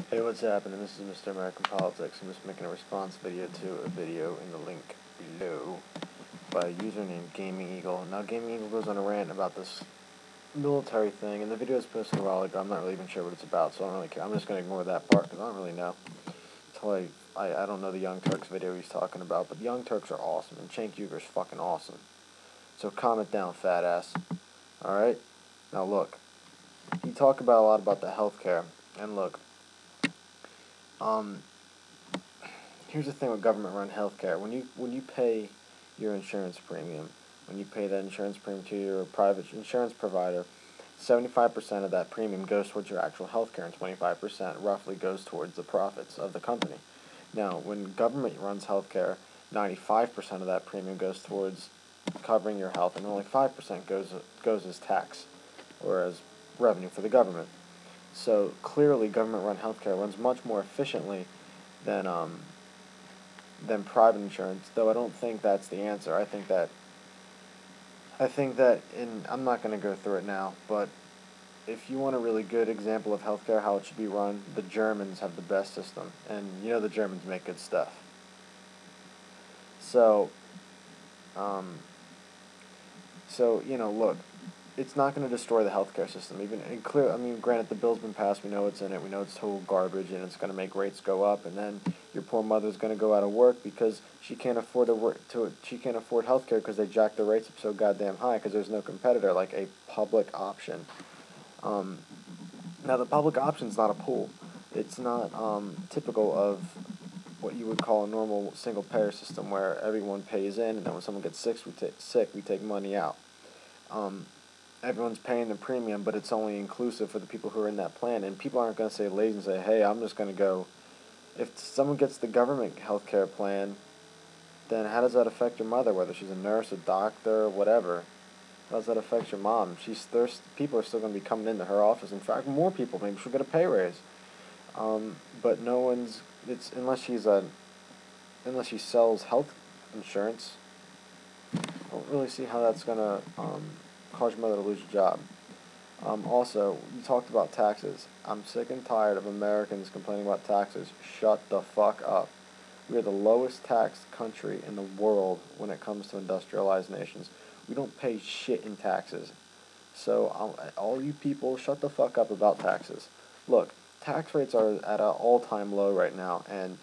Hey, what's happening? This is Mr. American Politics. I'm just making a response video to a video in the link below by a user named Gaming Eagle. Now, Gaming Eagle goes on a rant about this military thing, and the video is posted a while ago. I'm not really even sure what it's about, so I don't really care. I'm just going to ignore that part because I don't really know. Until I don't know the Young Turks video he's talking about, but the Young Turks are awesome, and Cenk Uygur's fucking awesome. So calm it down, fat ass. Alright? Now, look. He talked about a lot about the healthcare, and look. Here's the thing with government-run healthcare. When you pay your insurance premium, when you pay that insurance premium to your private insurance provider, 75% of that premium goes towards your actual healthcare, and 25% roughly goes towards the profits of the company. Now, when government runs healthcare, 95% of that premium goes towards covering your health, and only 5% goes as tax or as revenue for the government. So clearly, government-run healthcare runs much more efficiently than private insurance. Though I don't think that's the answer. I think that I'm not going to go through it now. But if you want a really good example of healthcare, how it should be run, the Germans have the best system, and you know the Germans make good stuff. So, look. It's not going to destroy the healthcare system. Granted, the bill's been passed. We know what's in it. We know it's total garbage, and it's going to make rates go up. And then your poor mother's going to go out of work because she can't afford She can't afford healthcare because they jacked the rates up so goddamn high because there's no competitor like a public option. Now the public option's not a pool. It's not typical of what you would call a normal single payer system where everyone pays in, and then when someone gets sick, we take money out. Everyone's paying the premium, but it's only inclusive for the people who are in that plan. And people aren't going to say lazy and say, hey, I'm just going to go. If someone gets the government health care plan, then how does that affect your mother, whether she's a nurse, a doctor, whatever? How does that affect your mom? People are still going to be coming into her office. In fact, more people. Maybe she'll get a pay raise. But no one's. Unless she sells health insurance. I don't really see how that's going to cause your mother to lose your job. Also, you talked about taxes. I'm sick and tired of Americans complaining about taxes. Shut the fuck up. We are the lowest taxed country in the world when it comes to industrialized nations. We don't pay shit in taxes. So, all you people, shut the fuck up about taxes. Look, tax rates are at an all-time low right now, and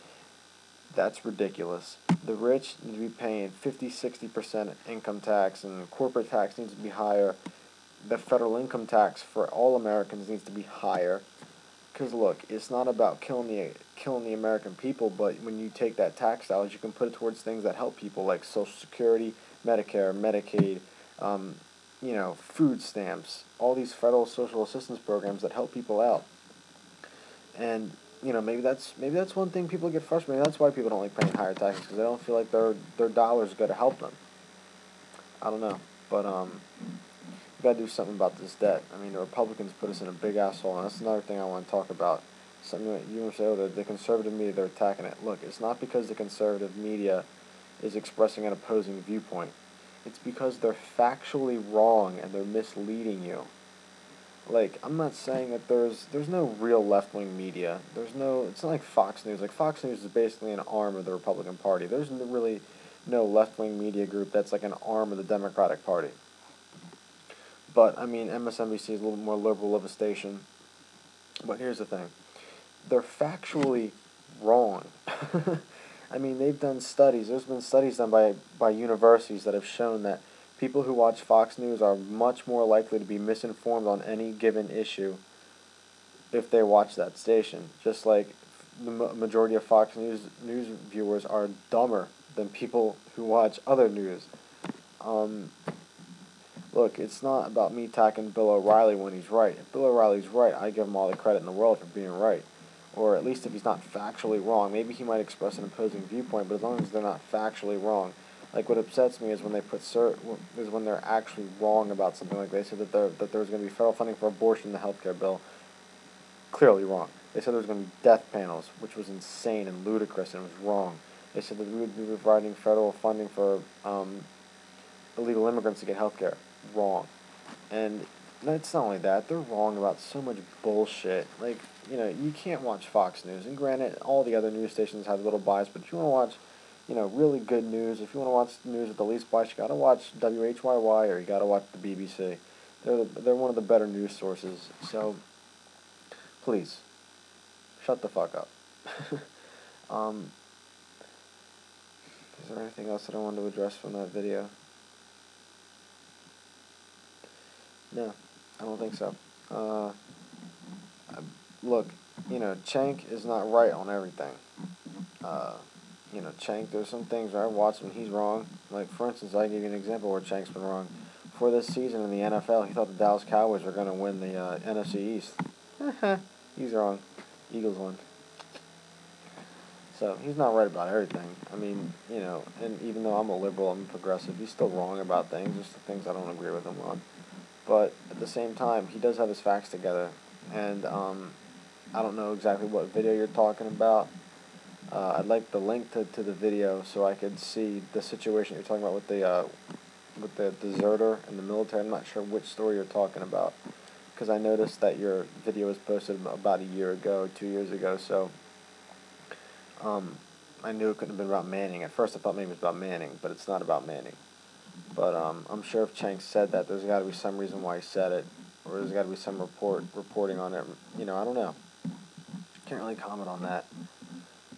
that's ridiculous. The rich need to be paying 50-60% income tax, and corporate tax needs to be higher. The federal income tax for all Americans needs to be higher. Because look, it's not about killing the American people, but when you take that tax dollars, you can put it towards things that help people, like Social Security, Medicare, Medicaid, food stamps, all these federal social assistance programs that help people out. And maybe that's one thing people get frustrated. Maybe that's why people don't like paying higher taxes, because they don't feel like their dollars are going to help them. I don't know, but we got to do something about this debt. I mean, the Republicans put us in a big asshole, and that's another thing I want to talk about. Something that you say, oh, the conservative media, they're attacking it. Look, it's not because the conservative media is expressing an opposing viewpoint. It's because they're factually wrong and they're misleading you. Like, I'm not saying that there's no real left-wing media. It's not like Fox News. Like, Fox News is basically an arm of the Republican Party. There's really no left-wing media group that's like an arm of the Democratic Party. But, MSNBC is a little more liberal of a station. But here's the thing. They're factually wrong. They've done studies. There's been studies done by universities that have shown that people who watch Fox News are much more likely to be misinformed on any given issue if they watch that station. Just like the majority of Fox News viewers are dumber than people who watch other news. Look, it's not about me attacking Bill O'Reilly when he's right. If Bill O'Reilly's right, I give him all the credit in the world for being right. Or at least if he's not factually wrong. Maybe he might express an opposing viewpoint, but as long as they're not factually wrong. Like, what upsets me is when when they're actually wrong about something. Like, they said that there's going to be federal funding for abortion in the healthcare bill. Clearly wrong. They said there was going to be death panels, which was insane and ludicrous, and it was wrong. They said that we would be providing federal funding for illegal immigrants to get healthcare. Wrong. And it's not only that, they're wrong about so much bullshit. Like, you can't watch Fox News. And granted, all the other news stations have a little bias, but if you want to watch, really good news, if you want to watch news with the least bias, you gotta watch WHYY or you gotta watch the BBC. They're one of the better news sources. So, please, shut the fuck up. um, is there anything else that I wanted to address from that video? No, I don't think so. Look, Cenk is not right on everything. Uh, Cenk, there's some things where I watch him, he's wrong. Like, for instance, I can give you an example where Cenk's been wrong. For this season in the NFL, he thought the Dallas Cowboys were going to win the NFC East. He's wrong. Eagles won. So, he's not right about everything. I mean, and even though I'm a liberal, I'm a progressive, he's still wrong about things, just the things I don't agree with him on. But at the same time, he does have his facts together. And I don't know exactly what video you're talking about. I'd like the link to the video so I could see the situation you're talking about with the deserter in the military. I'm not sure which story you're talking about because I noticed that your video was posted about a year ago, 2 years ago. So I knew it couldn't have been about Manning. At first I thought maybe it was about Manning, but it's not about Manning. But I'm sure if Cenk said that, there's got to be some reason why he said it, or there's got to be some reporting on it. I don't know. Can't really comment on that.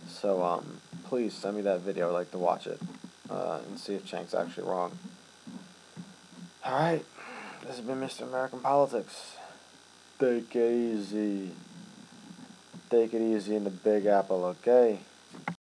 So please send me that video. I'd like to watch it and see if Cenk's actually wrong. All right, this has been Mr. American Politics. Take it easy. Take it easy in the Big Apple, okay?